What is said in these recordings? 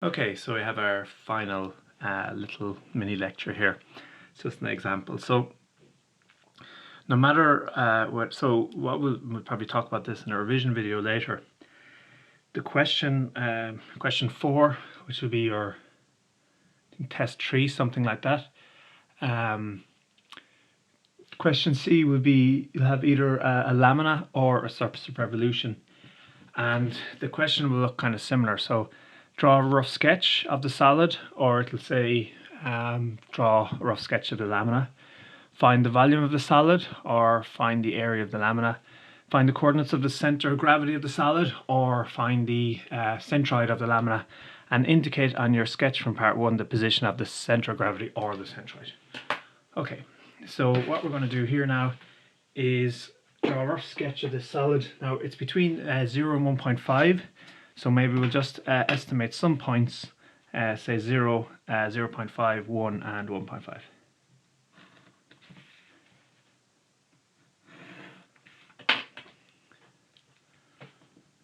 Okay, so we have our final little mini lecture here. It's just an example. So no matter what we'll probably talk about this in a revision video later. The question 4, which will be your test 3, something like that. Question C will be, you'll have either a lamina or a surface of revolution, and the question will look kind of similar. So draw a rough sketch of the solid, or it'll say draw a rough sketch of the lamina, find the volume of the solid, or find the area of the lamina, find the coordinates of the center of gravity of the solid, or find the centroid of the lamina, and indicate on your sketch from part 1 the position of the center of gravity or the centroid. Okay, so what we're going to do here now is draw a rough sketch of this solid. Now it's between 0 and 1.5, so maybe we'll just estimate some points, say 0, 0.5, 1 and 1.5.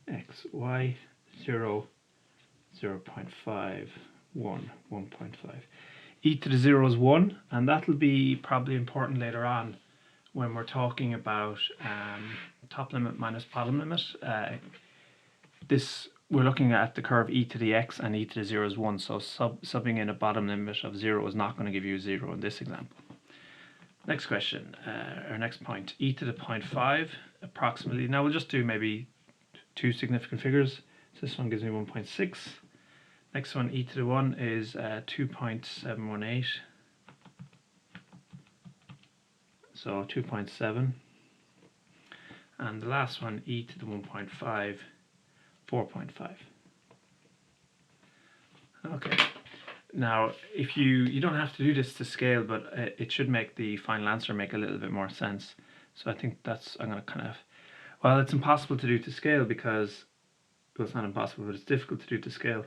X, Y, 0, 0.5, 1, 1.5. E to the 0 is 1, and that'll be probably important later on when we're talking about top limit minus bottom limit. We're looking at the curve e to the x, and e to the 0 is 1, so subbing in a bottom limit of 0 is not going to give you 0 in this example. Next question, or next point, e to the 0.5 approximately. Now we'll just do maybe 2 significant figures. So this one gives me 1.6. Next one, e to the 1 is 2.718. So 2.7. And the last one, e to the 1.5, 4.5. Okay. Now, if you don't have to do this to scale, but it should make the final answer make a little bit more sense. So I think I'm going to kind of, well, it's impossible to do to scale because, well, it's not impossible, but it's difficult to do to scale.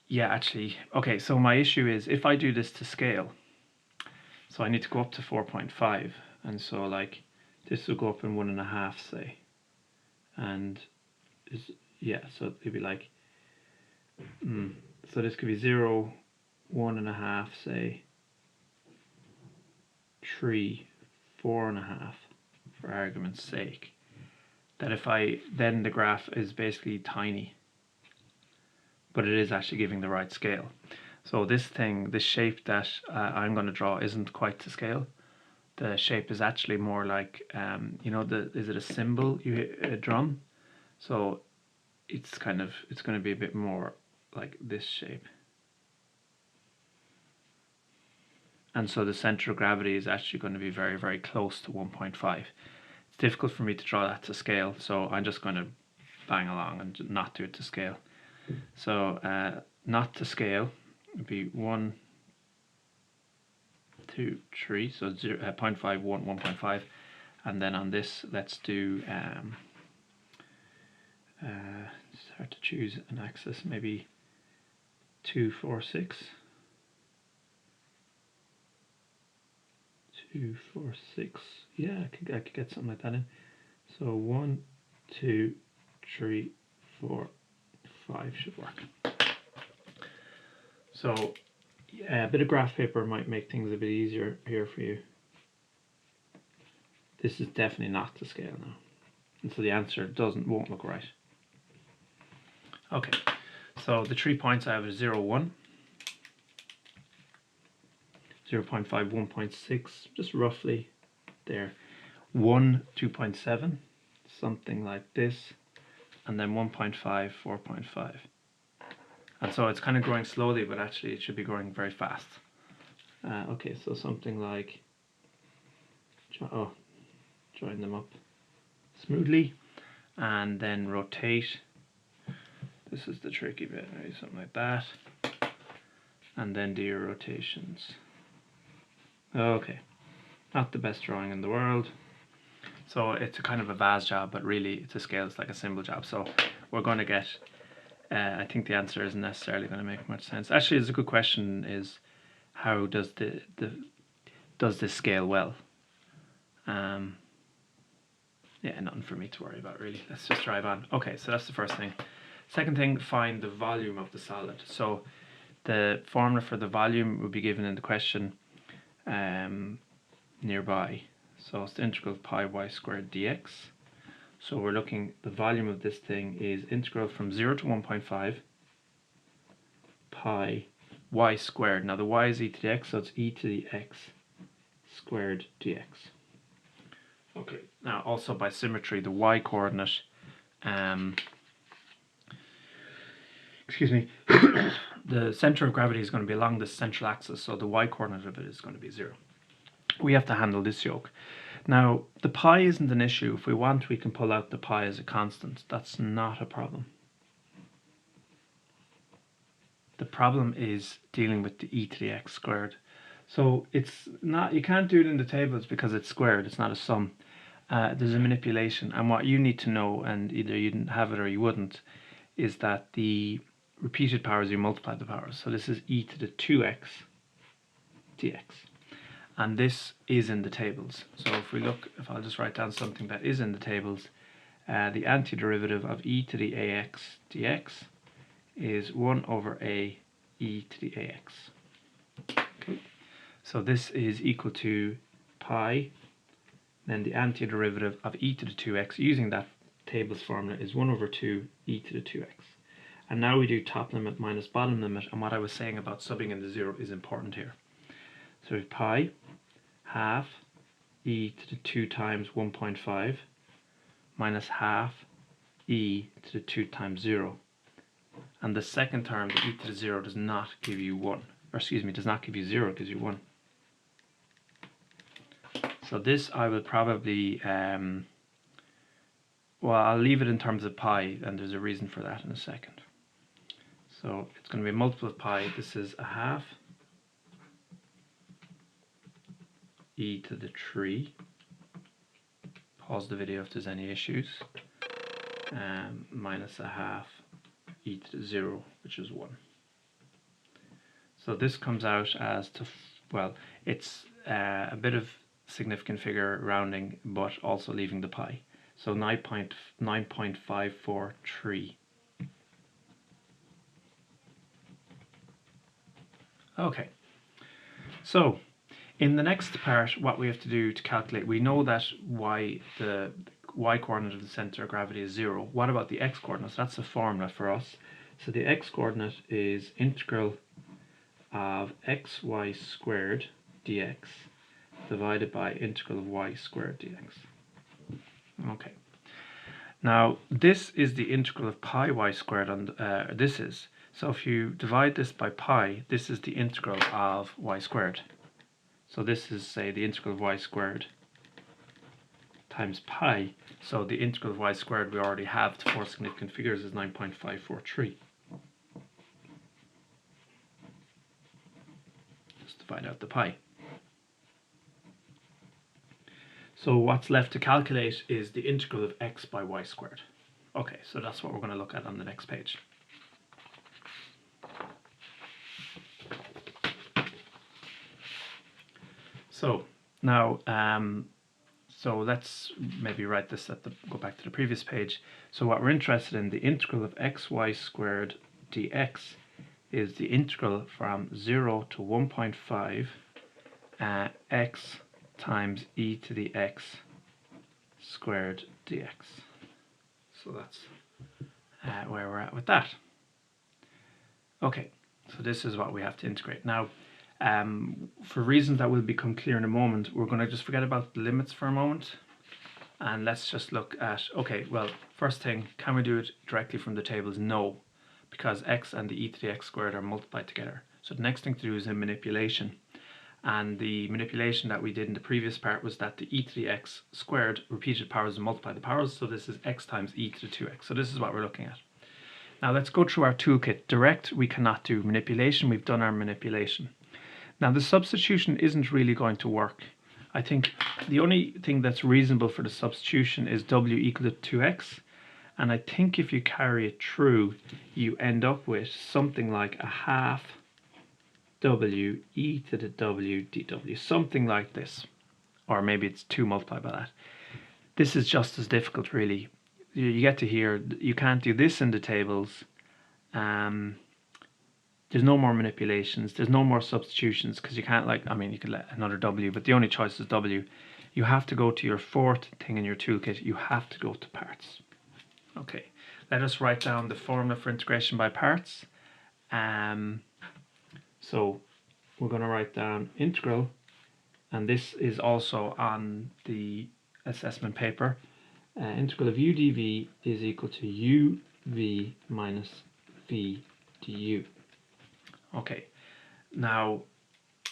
Yeah, actually, okay, so my issue is if I do this to scale, so I need to go up to 4.5, and so like this will go up in 1.5, say, and yeah, so it'd be like, so this could be 0, 1.5, say, 3, 4.5, for argument's sake. That if then the graph is basically tiny, but it is actually giving the right scale. So this shape that I'm going to draw isn't quite to scale. The shape is actually more like, you know, is it a cymbal, a drum? So it's going to be a bit more like this shape. And so the center of gravity is actually going to be very, very close to 1.5. It's difficult for me to draw that to scale, so I'm just going to bang along and not do it to scale. So not to scale would be 1, 2, 3, so 0.5, 1, 1.5, and then on this let's do it's hard to choose an axis, maybe 2, 4, 6. 2, 4, 6. Yeah, I could get something like that in. So 1, 2, 3, 4, 5 should work. So a bit of graph paper might make things a bit easier here for you. This is definitely not to scale now, and so the answer won't look right. Okay, so the 3 points I have is 0, 1, 0.5, 1.6, just roughly there. 1, 2.7, something like this, and then 1.5, 4.5. And so it's kind of growing slowly, but actually it should be growing very fast. Okay, so something like, join them up smoothly, and then rotate. This is the tricky bit, maybe something like that. And then do your rotations. Okay, not the best drawing in the world. So it's a kind of a vase job, but really to scale it's like a symbol job. So we're going to get, I think the answer isn't necessarily going to make much sense. Actually, it's a good question is, how does does this scale well? Yeah, nothing for me to worry about really. Let's just drive on. Okay, so that's the first thing. Second thing, find the volume of the solid. So the formula for the volume will be given in the question nearby. So it's the integral of pi y squared dx. So we're looking, the volume of this thing is integral from 0 to 1.5 pi y squared. Now the y is e to the x, so it's e to the x squared dx. Okay, now also by symmetry, the y coordinate, excuse me, the center of gravity is going to be along this central axis, so the y coordinate of it is going to be 0. We have to handle this yoke. Now, the pi isn't an issue. If we want, we can pull out the pi as a constant. That's not a problem. The problem is dealing with the e to the x squared. So it's not, you can't do it in the tables because it's squared, it's not a sum. There's a manipulation, and what you need to know, and either you didn't have it or you wouldn't, is that the repeated powers, you multiply the powers. So this is e to the 2x dx. And this is in the tables. So if we look, if I'll just write down something that is in the tables, the antiderivative of e to the ax dx is 1 over a e to the ax. Okay. So this is equal to pi, then the antiderivative of e to the 2x using that tables formula is 1 over 2 e to the 2x. And now we do top limit minus bottom limit, and what I was saying about subbing in the 0 is important here. So we have pi half e to the 2 times 1.5 minus half e to the 2 times 0. And the second term, the e to the 0, does not give you 1. Or excuse me, does not give you 0, it gives you 1. So this I will probably, well, I'll leave it in terms of pi, and there's a reason for that in a second. So it's going to be a multiple of pi. This is a half e to the 3. Pause the video if there's any issues. Minus a half e to the 0, which is 1. So this comes out as to, well, it's a bit of significant figure rounding, but also leaving the pi. So 9.543. Okay, so in the next part, what we have to do to calculate, we know that the y coordinate of the center of gravity is 0. What about the x coordinates? That's the formula for us. So the x coordinate is integral of xy squared dx divided by integral of y squared dx. Okay. Now this is the integral of pi y squared, and this is. So if you divide this by pi, this is the integral of y squared. So this is, say, the integral of y squared times pi. So the integral of y squared we already have to 4 significant figures is 9.543. Just divide out the pi. So what's left to calculate is the integral of x by y squared. Okay, so that's what we're going to look at on the next page. So now, so let's maybe write this go back to the previous page. So what we're interested in, the integral of xy squared dx is the integral from 0 to 1.5 x times e to the x squared dx. So that's where we're at with that. Okay, so this is what we have to integrate. Now, for reasons that will become clear in a moment, we're going to just forget about the limits for a moment. And let's just look at, okay, well, first thing, can we do it directly from the tables? No, because x and the e to the x squared are multiplied together. So the next thing to do is a manipulation. And the manipulation that we did in the previous part was that the e to the x squared repeated powers and multiply the powers. So this is x times e to the 2x. So this is what we're looking at. Now let's go through our toolkit. Direct, we cannot do. Manipulation, we've done our manipulation. Now the substitution isn't really going to work. I think the only thing that's reasonable for the substitution is w equal to 2x. And I think if you carry it through, you end up with something like a half w e to the w dw, something like this. Or maybe it's 2 multiplied by that. This is just as difficult, really. you get to here, you can't do this in the tables. There's no more manipulations. There's no more substitutions because you can't, like, I mean, you could let another W, but the only choice is W. You have to go to your fourth thing in your toolkit. You have to go to parts. Okay, let us write down the formula for integration by parts. So we're going to write down integral, and this is also on the assessment paper. Integral of u dv is equal to uv minus v du. Okay, now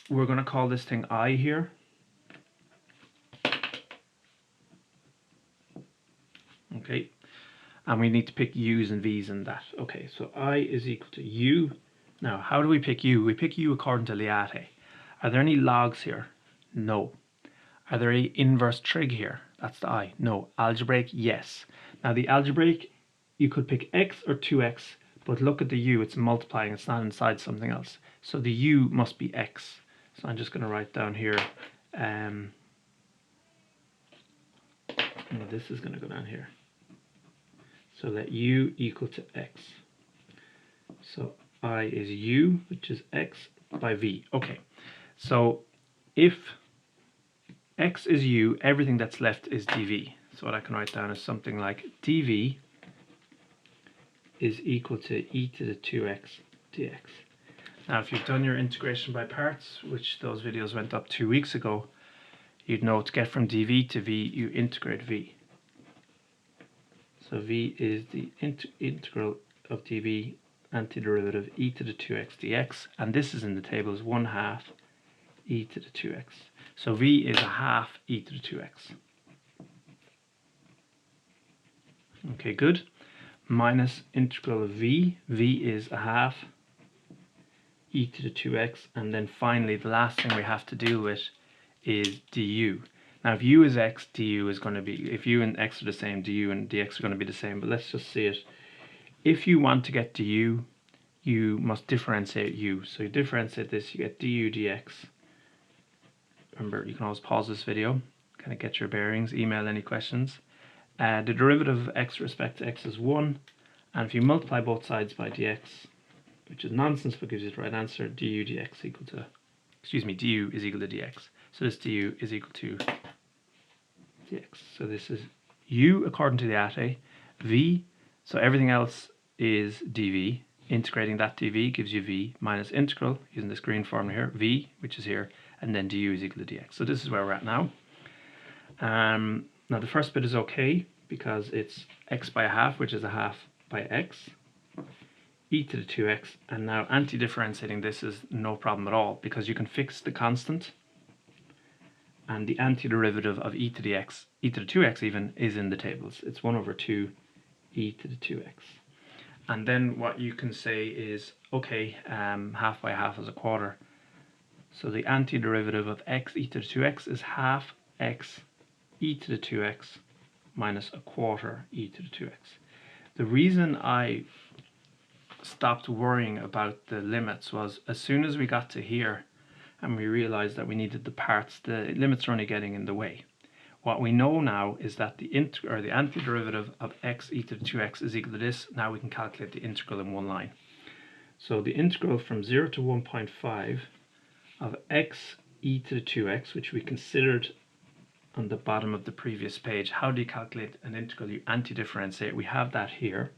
we're going to call this thing I here. Okay, and we need to pick u's and v's in that. Okay, so I is equal to u. Now, how do we pick u? We pick u according to Liate. Are there any logs here? No. Are there any inverse trig here? That's the I. No. Algebraic? Yes. Now, the algebraic, you could pick x or 2x, but look at the u, it's multiplying, it's not inside something else. So the u must be x. So I'm just going to write down here, this is going to go down here. So let u equal to x. So I is u, which is x by v. Okay, so if x is u, everything that's left is dv. So what I can write down is something like dv is equal to e to the 2x dx. Now, if you've done your integration by parts, which those videos went up 2 weeks ago, you'd know to get from dv to v, you integrate v. So v is the integral of dv, antiderivative e to the 2x dx, and this is in the table as 1/2 e to the 2x. So v is 1/2 e to the 2x. Okay, good. Minus integral of v. v is 1/2 e to the 2x, and then finally the last thing we have to deal with is du. Now, if u is x, du is going to be, if u and x are the same, du and dx are going to be the same, but let's just see it. If you want to get du, you must differentiate u. So you differentiate this, you get du dx. Remember, you can always pause this video, kind of get your bearings, email any questions. The derivative of x with respect to x is 1, and if you multiply both sides by dx, which is nonsense but gives you the right answer, du dx equal to, du is equal to dx. So this du is equal to dx. So this is u according to the ate, v, so everything else is dv. Integrating that dv gives you v minus integral, using this green formula here, v, which is here, and then du is equal to dx. So this is where we're at now. Now the first bit is okay, because it's x by 1/2, which is 1/2 by x, e to the 2x, and now anti-differentiating this is no problem at all, because you can fix the constant, and the antiderivative of e to the x, e to the 2x even, is in the tables. It's 1/2 e to the 2x. And then what you can say is, okay, 1/2 by 1/2 is 1/4. So the antiderivative of x e to the 2x is 1/2 x e to the 2x minus 1/4 e to the 2x. The reason I stopped worrying about the limits was as soon as we got to here and we realized that we needed the parts, the limits are only getting in the way. What we know now is that the antiderivative of x e to the 2x is equal to this. Now we can calculate the integral in one line. So the integral from 0 to 1.5 of x e to the 2x, which we considered on the bottom of the previous page. How do you calculate an integral? You anti-differentiate. We have that here.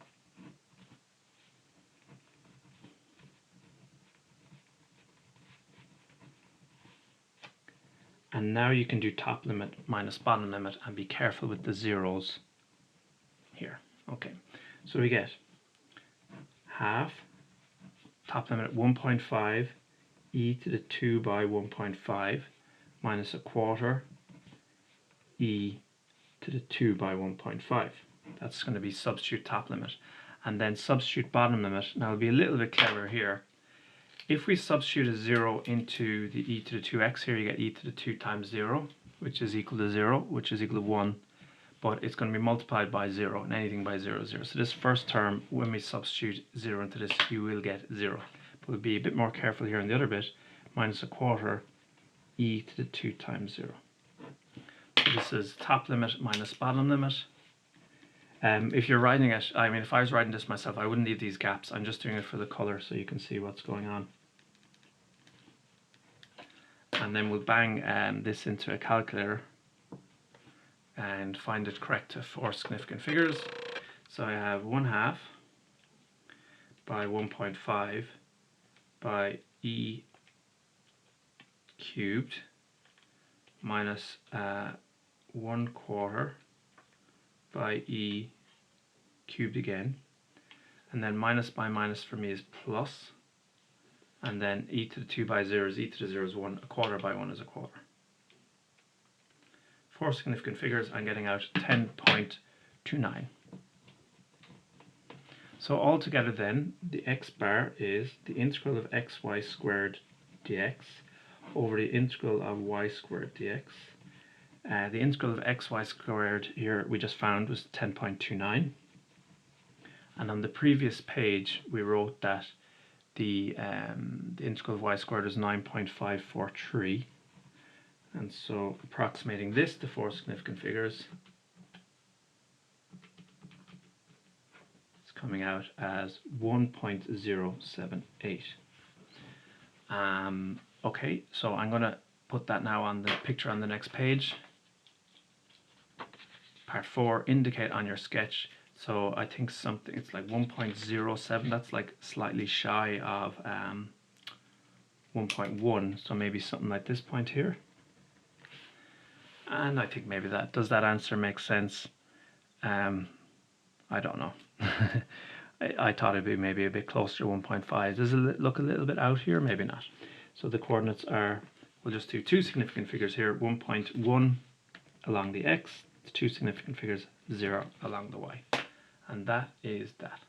And now you can do top limit minus bottom limit, and be careful with the zeros here. Okay, so we get 1/2 top limit at 1.5 e to the 2 by 1.5 minus 1/4 e to the 2 by 1.5. That's going to be substitute top limit. And then substitute bottom limit. Now, I'll be a little bit clever here. If we substitute a 0 into the e to the 2x here, you get e to the 2 times 0, which is equal to 0, which is equal to 1. But it's going to be multiplied by 0, and anything by 0 is 0. So this first term, when we substitute 0 into this, you will get 0. But we'll be a bit more careful here in the other bit, minus 1/4 e to the 2 times 0. So this is top limit minus bottom limit. If you're writing it, I mean, if I was writing this myself, I wouldn't leave these gaps. I'm just doing it for the color so you can see what's going on. And then we'll bang this into a calculator and find it correct to 4 significant figures. So I have 1/2 by 1.5 by e cubed minus 1/4 by e cubed again, and then minus by minus for me is plus, and then e to the 2 by 0 is e to the 0 is 1, 1/4 by 1 is 1/4. 4 significant figures, I'm getting out 10.29. So altogether then, the x bar is the integral of xy squared dx over the integral of y squared dx. The integral of xy squared here we just found was 10.29. And on the previous page we wrote that the integral of y squared is 9.543. And so approximating this to 4 significant figures, it's coming out as 1.078. Okay, so I'm going to put that now on the picture on the next page. Part 4, indicate on your sketch. So I think something, it's like 1.07, that's like slightly shy of 1.1, so maybe something like this point here. And I think maybe does that answer make sense? I don't know. I thought it'd be maybe a bit closer to 1.5. Does it look a little bit out here? Maybe not. So the coordinates are, we'll just do 2 significant figures here, 1.1 along the x, 2 significant figures, 0 along the y. And that is that.